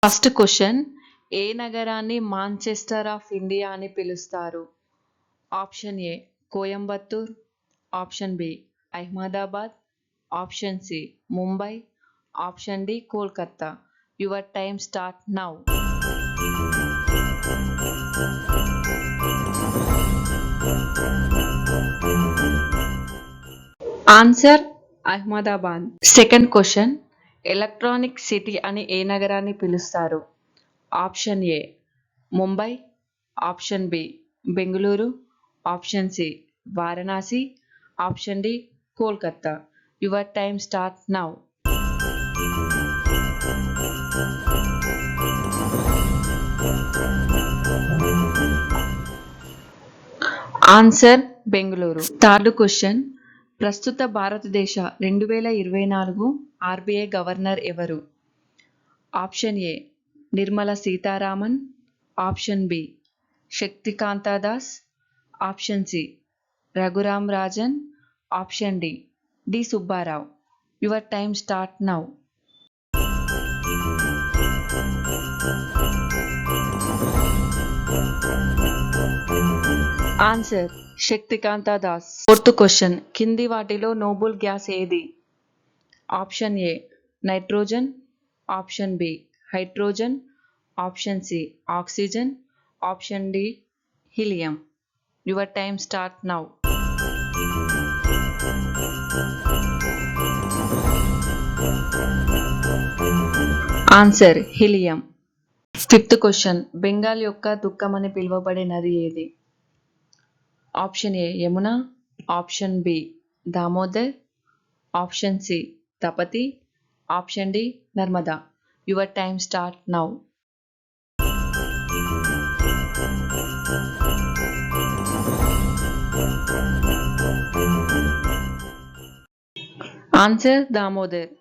First question, ఏ నగరాన్ని Manchester of India అని పిలుస్తారు? Option A Coimbatore, option B Ahmedabad, option C Mumbai, option D Kolkata. Your time start now. Answer Ahmedabad. Second question, electronic city అని ఏ నగరాన్ని పిలుస్తారు? Option A Mumbai, option B Bengaluru, option C Varanasi, option D Kolkata. Your time start now. Answer Bengaluru. Third question, ప్రస్తుత భారతదేశ 2024 RBI governor ఎవరు? Option A Nirmala Sitharaman, option B Shaktikanta Das, option C Raghuram Rajan, option D Subbarao. Your time start now. Answer Shaktikanta Das. Fourth question, కింది వాటిలో noble gas ఏది? Option A nitrogen, option B hydrogen, option C oxygen, option D helium. Your time start now. Answer helium. Fifth question, Bengal యొక్క దుఃఖం అని పిలువబడే నది ఏది? Option A Yamuna, option B Damodar, option C Tapti, option D Narmada. Your time start now. Answer Damodar.